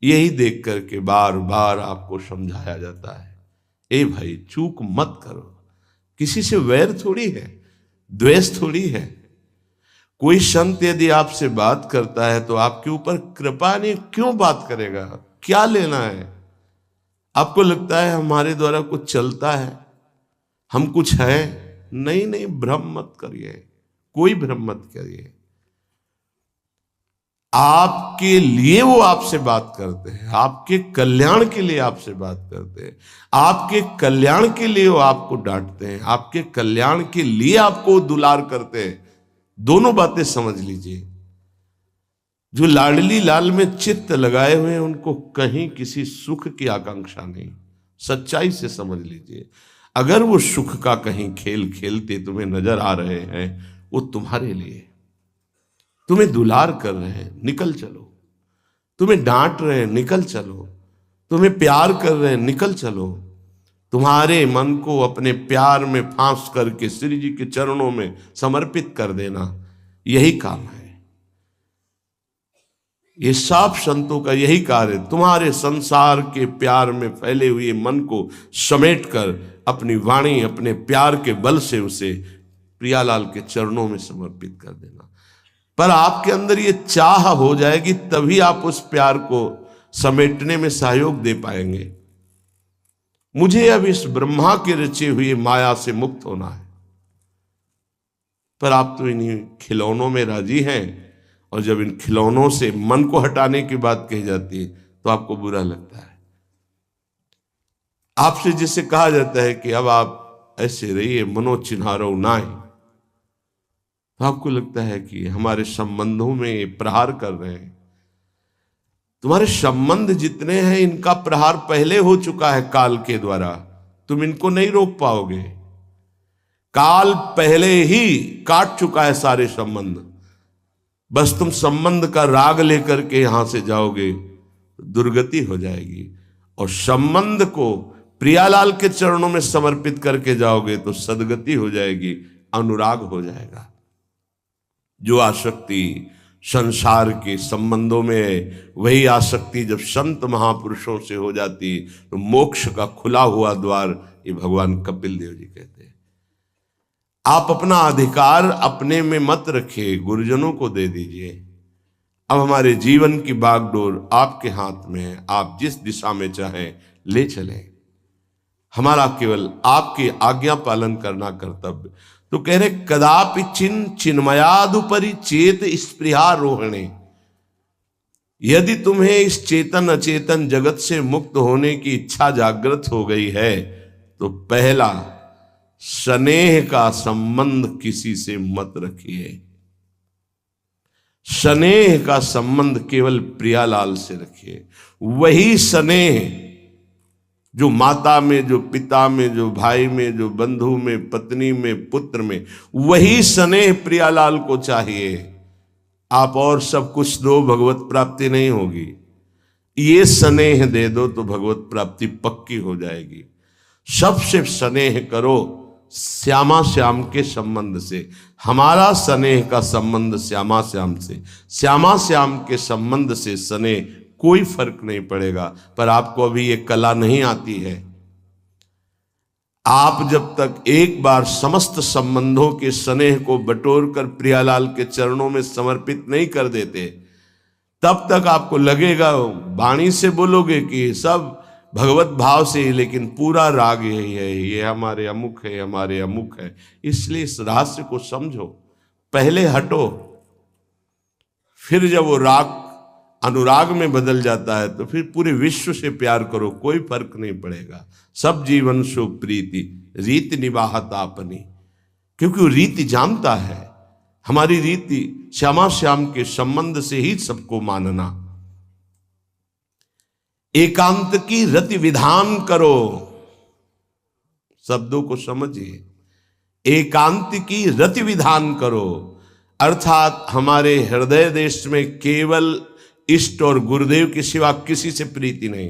यही देख करके बार बार आपको समझाया जाता है, ए भाई चूक मत करो। किसी से वैर थोड़ी है, द्वेष थोड़ी है। कोई संत यदि आपसे बात करता है तो आपके ऊपर कृपा नहीं, क्यों बात करेगा? क्या लेना है? आपको लगता है हमारे द्वारा कुछ चलता है, हम कुछ है? नहीं नहीं, भ्रम मत करिए, कोई भ्रम मत करिए। आपके लिए वो आपसे बात करते हैं, आपके कल्याण के लिए आपसे बात करते हैं, आपके कल्याण के लिए वो आपको डांटते हैं, आपके कल्याण के लिए आपको दुलार करते हैं। दोनों बातें समझ लीजिए। जो लाडली लाल में चित्त लगाए हुए हैं उनको कहीं किसी सुख की आकांक्षा नहीं। सच्चाई से समझ लीजिए, अगर वो सुख का कहीं खेल खेलते तुम्हें नजर आ रहे हैं, वो तुम्हारे लिए, तुम्हें दुलार कर रहे हैं, निकल चलो। तुम्हें डांट रहे हैं, निकल चलो। तुम्हें प्यार कर रहे हैं, निकल चलो। तुम्हारे मन को अपने प्यार में फांस करके श्री जी के चरणों में समर्पित कर देना, यही काम है। ये सब संतों का यही कार्य, तुम्हारे संसार के प्यार में फैले हुए मन को समेटकर अपनी वाणी, अपने प्यार के बल से उसे प्रियालाल के चरणों में समर्पित कर देना। पर आपके अंदर ये चाह हो जाएगी, तभी आप उस प्यार को समेटने में सहयोग दे पाएंगे। मुझे अब इस ब्रह्मा के रचे हुए माया से मुक्त होना है, पर आप तो इन्हीं खिलौनों में राजी हैं, और जब इन खिलौनों से मन को हटाने की बात कही जाती है तो आपको बुरा लगता है। आपसे जिसे कहा जाता है कि अब आप ऐसे रहिए, मनो चिन्हारो नाय, तो आपको लगता है कि हमारे संबंधों में ये प्रहार कर रहे हैं। तुम्हारे संबंध जितने हैं इनका प्रहार पहले हो चुका है काल के द्वारा, तुम इनको नहीं रोक पाओगे। काल पहले ही काट चुका है सारे संबंध। बस तुम संबंध का राग लेकर के यहां से जाओगे, दुर्गति हो जाएगी। और संबंध को प्रियालाल के चरणों में समर्पित करके जाओगे तो सदगति हो जाएगी, अनुराग हो जाएगा। जो आसक्ति संसार के संबंधों में है, वही आसक्ति जब संत महापुरुषों से हो जाती तो मोक्ष का खुला हुआ द्वार, ये भगवान कपिल देव जी कहते हैं। आप अपना अधिकार अपने में मत रखिए, गुरुजनों को दे दीजिए। अब हमारे जीवन की बागडोर आपके हाथ में है, आप जिस दिशा में चाहें ले चलें। हमारा केवल आपकी आज्ञा पालन करना कर्तव्य। तो कह रहे कदापि चिन्मयादुपरि चेत स्पृहा रोहणे। यदि तुम्हें इस चेतन अचेतन जगत से मुक्त होने की इच्छा जागृत हो गई है तो पहला, स्नेह का संबंध किसी से मत रखिए। स्नेह का संबंध केवल प्रियालाल से रखिए। वही स्नेह जो माता में, जो पिता में, जो भाई में, जो बंधु में, पत्नी में, पुत्र में, वही स्नेह प्रियालाल को चाहिए। आप और सब कुछ दो, भगवत प्राप्ति नहीं होगी। ये स्नेह दे दो तो भगवत प्राप्ति पक्की हो जाएगी। सबसे स्नेह करो श्यामा श्याम के संबंध से। हमारा स्नेह का संबंध श्यामा श्याम से, श्यामा श्याम के संबंध से स्नेह कोई फर्क नहीं पड़ेगा। पर आपको अभी ये कला नहीं आती है। आप जब तक एक बार समस्त संबंधों के स्नेह को बटोर कर प्रियालाल के चरणों में समर्पित नहीं कर देते, तब तक आपको लगेगा, वाणी से बोलोगे कि सब भगवत भाव से, लेकिन पूरा राग यही है, ये हमारे अमुक है, हमारे अमुक है। इसलिए इस रहस्य को समझो, पहले हटो, फिर जब वो राग अनुराग में बदल जाता है तो फिर पूरे विश्व से प्यार करो, कोई फर्क नहीं पड़ेगा। सब जीवन सो प्रीति रीति निवाहत आपनी, क्योंकि वो रीति जानता है। हमारी रीति श्यामा श्याम के संबंध से ही सबको मानना। एकांत की रति विधान करो, शब्दों को समझिए। एकांत की रति विधान करो, अर्थात हमारे हृदय देश में केवल इष्ट और गुरुदेव के सिवा किसी से प्रीति नहीं।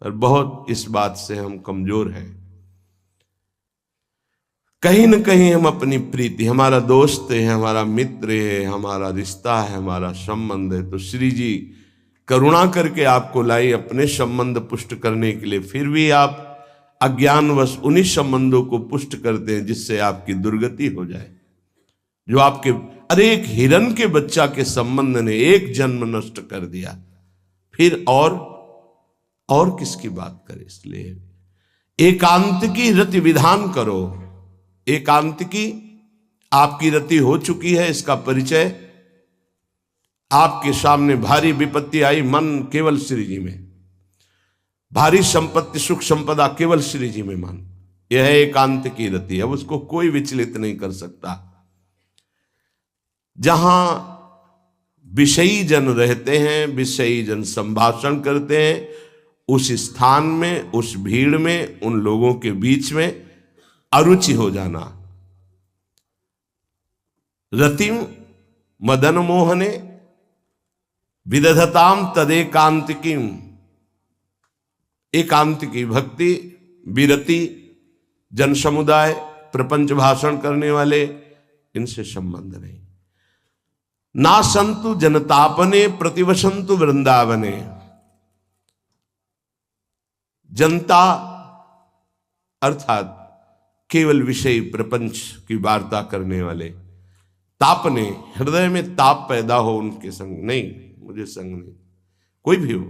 पर बहुत इस बात से हम कमजोर हैं। कहीं न कहीं हम अपनी प्रीति, हमारा दोस्त है, हमारा मित्र है, हमारा रिश्ता है, हमारा संबंध है, तो श्री जी करुणा करके आपको लाई अपने संबंध पुष्ट करने के लिए, फिर भी आप अज्ञानवश उन्हीं संबंधों को पुष्ट करते हैं जिससे आपकी दुर्गति हो जाए। जो आपके, अरे एक हिरण के बच्चा के संबंध ने एक जन्म नष्ट कर दिया, फिर और किसकी बात करें। इसलिए एकांत की रति विधान करो। एकांत की आपकी रति हो चुकी है, इसका परिचय आपके सामने भारी विपत्ति आई, मन केवल श्री जी में, भारी संपत्ति सुख संपदा केवल श्री जी में मन, यह है एकांत की रति। अब उसको कोई विचलित नहीं कर सकता। जहां विषयी जन रहते हैं, विषयी जन संभाषण करते हैं, उस स्थान में, उस भीड़ में, उन लोगों के बीच में अरुचि हो जाना। रतिम मदन मोहने विदधताम तदेकांतिकीम। एकांत की भक्ति, विरति, जन समुदाय, प्रपंच भाषण करने वाले, इनसे संबंध नहीं। ना संतु जनतापने प्रतिवसंतु वृंदावने। जनता अर्थात केवल विषय प्रपंच की वार्ता करने वाले, तापने, हृदय में ताप पैदा हो उनके संग नहीं, मुझे संग नहीं। कोई भी हो,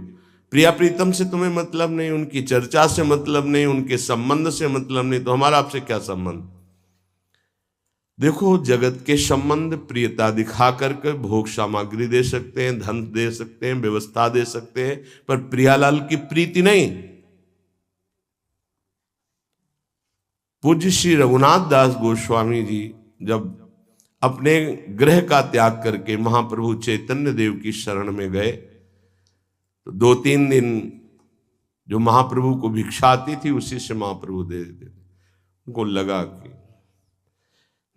प्रिया प्रीतम से तुम्हें मतलब नहीं, उनकी चर्चा से मतलब नहीं, उनके संबंध से मतलब नहीं, तो हमारा आपसे क्या संबंध। देखो, जगत के संबंध प्रियता दिखा करके भोग सामग्री दे सकते हैं, धन दे सकते हैं, व्यवस्था दे सकते हैं, पर प्रियालाल की प्रीति नहीं। पूज्य श्री रघुनाथ दास गोस्वामी जी जब अपने गृह का त्याग करके महाप्रभु चैतन्य देव की शरण में गए, तो 2-3 दिन जो महाप्रभु को भिक्षा आती थी उसी से महाप्रभु दे देते। उनको लगा कि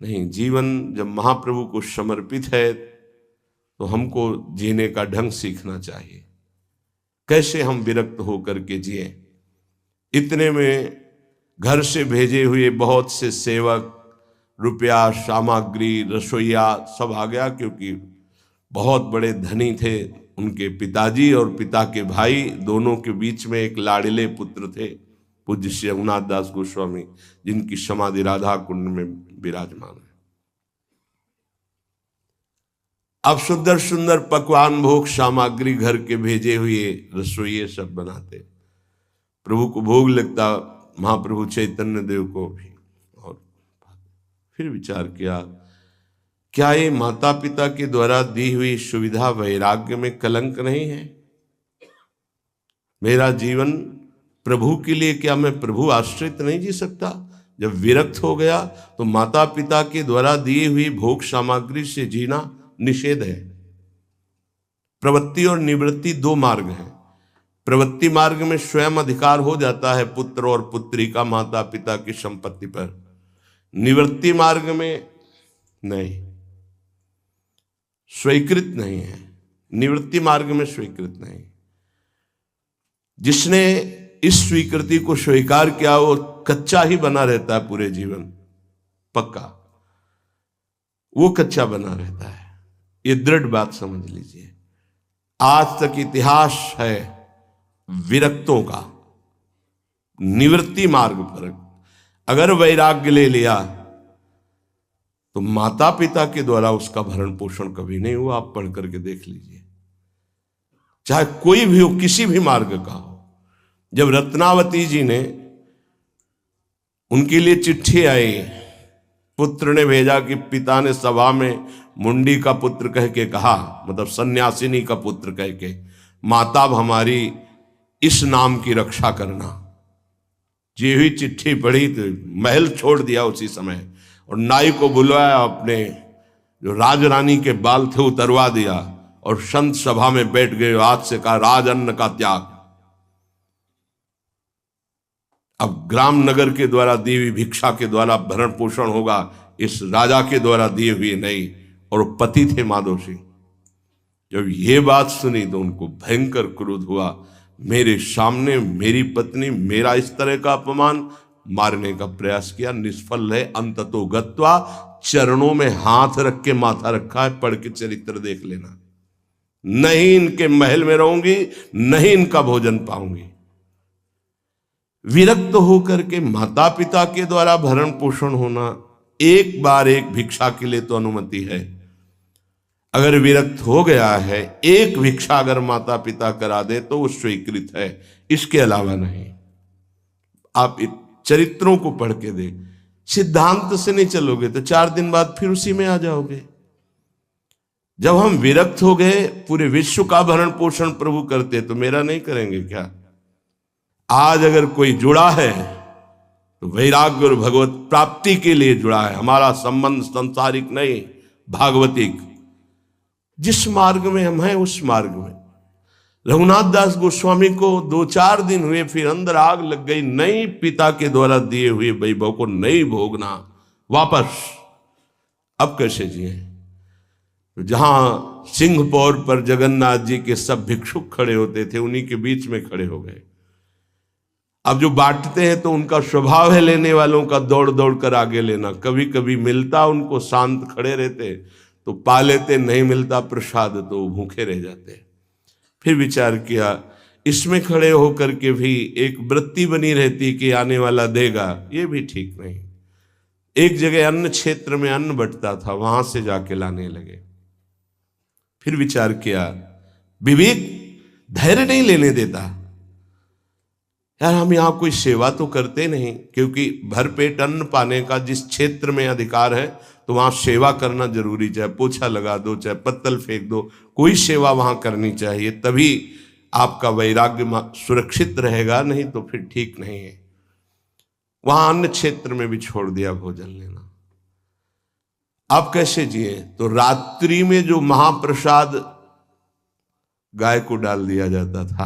नहीं, जीवन जब महाप्रभु को समर्पित है तो हमको जीने का ढंग सीखना चाहिए, कैसे हम विरक्त होकर के जिए। इतने में घर से भेजे हुए बहुत से सेवक, रुपया, सामग्री, रसोईया सब आ गया, क्योंकि बहुत बड़े धनी थे उनके पिताजी, और पिता के भाई दोनों के बीच में एक लाड़िले पुत्र थे पूज्य श्री रघुनाथ दास गोस्वामी, जिनकी समाधि राधा कुंड में विराजमान है। अब सुंदर सुंदर पकवान, भोग सामग्री घर के भेजे हुए रसोइये सब बनाते, प्रभु को भोग लगता, महाप्रभु चैतन्य देव को भी। और फिर विचार किया, क्या ये माता पिता के द्वारा दी हुई सुविधा वैराग्य में कलंक नहीं है। मेरा जीवन प्रभु के लिए, क्या मैं प्रभु आश्रित नहीं जी सकता। जब विरक्त हो गया तो माता पिता के द्वारा दी हुई भोग सामग्री से जीना निषेध है। प्रवृत्ति और निवृत्ति 2 मार्ग हैं। प्रवृत्ति मार्ग में स्वयं अधिकार हो जाता है पुत्र और पुत्री का माता पिता की संपत्ति पर, निवृत्ति मार्ग में नहीं, स्वीकृत नहीं है। निवृत्ति मार्ग में स्वीकृत नहीं। जिसने इस स्वीकृति को स्वीकार किया वो कच्चा ही बना रहता है पूरे जीवन, पक्का वो कच्चा बना रहता है। ये दृढ़ बात समझ लीजिए। आज तक इतिहास है विरक्तों का। निवृत्ति मार्ग पर अगर वैराग्य ले लिया तो माता पिता के द्वारा उसका भरण पोषण कभी नहीं हुआ। आप पढ़ करके देख लीजिए, चाहे कोई भी हो, किसी भी मार्ग का हो। जब रत्नावती जी ने, उनके लिए चिट्ठी आई, पुत्र ने भेजा कि पिता ने सभा में मुंडी का पुत्र कह के कहा, मतलब सन्यासिनी का पुत्र कह के, माता हमारी इस नाम की रक्षा करना। जी हुई चिट्ठी पढ़ी तो महल छोड़ दिया उसी समय, और नाई को बुलवाया, अपने जो राजरानी के बाल थे उतरवा दिया, और संत सभा में बैठ गए। आज से कहा राजअन्न का त्याग। अब ग्राम नगर के द्वारा दी हुई भिक्षा के द्वारा भरण पोषण होगा, इस राजा के द्वारा दिए हुए नहीं। और पति थे माधव सिंह। जब ये बात सुनी तो उनको भयंकर क्रोध हुआ। मेरे सामने मेरी पत्नी, मेरा इस तरह का अपमान, मारने का प्रयास किया, निष्फल है। अंततो गत्वा, चरणों में हाथ रख के माथा रखा है, पढ़ के चरित्र देख लेना। नहीं इनके महल में रहूंगी, नहीं इनका भोजन पाऊंगी। विरक्त होकर के माता पिता के द्वारा भरण पोषण होना एक बार एक भिक्षा के लिए तो अनुमति है। अगर विरक्त हो गया है, एक भिक्षा अगर माता पिता करा दे तो वो स्वीकृत है, इसके अलावा नहीं। आप चरित्रों को पढ़ के दे, सिद्धांत से नहीं चलोगे तो 4 दिन बाद फिर उसी में आ जाओगे। जब हम विरक्त हो गए, पूरे विश्व का भरण पोषण प्रभु करते, तो मेरा नहीं करेंगे क्या? आज अगर कोई जुड़ा है तो वैराग्य और भगवत प्राप्ति के लिए जुड़ा है। हमारा संबंध संसारिक नहीं, भागवतिक। जिस मार्ग में हम हैं उस मार्ग में। रघुनाथ दास गोस्वामी को 2-4 दिन हुए, फिर अंदर आग लग गई। नई पिता के द्वारा दिए हुए वैभव को नहीं भोगना, वापस। अब कैसे जिए? जहां सिंहपौर पर जगन्नाथ जी के सब भिक्षुक खड़े होते थे, उन्हीं के बीच में खड़े हो गए। अब जो बांटते हैं तो उनका स्वभाव है लेने वालों का दौड़ दौड़ कर आगे लेना। कभी कभी मिलता उनको, शांत खड़े रहते तो पा लेते, नहीं मिलता प्रसाद तो भूखे रह जाते। फिर विचार किया, इसमें खड़े होकर के भी एक वृत्ति बनी रहती कि आने वाला देगा, ये भी ठीक नहीं। एक जगह अन्न क्षेत्र में अन्न बंटता था, वहां से जाके लाने लगे। फिर विचार किया, विवेक धैर्य नहीं लेने देता। यार हम यहां कोई सेवा तो करते नहीं, क्योंकि भरपेट अन्न पाने का जिस क्षेत्र में अधिकार है तो वहां सेवा करना जरूरी। चाहे पोछा लगा दो, चाहे पत्तल फेंक दो, कोई सेवा वहां करनी चाहिए, तभी आपका वैराग्य सुरक्षित रहेगा, नहीं तो फिर ठीक नहीं है। वहां अन्य क्षेत्र में भी छोड़ दिया भोजन लेना। आप कैसे जिए? तो रात्रि में जो महाप्रसाद गाय को डाल दिया जाता था,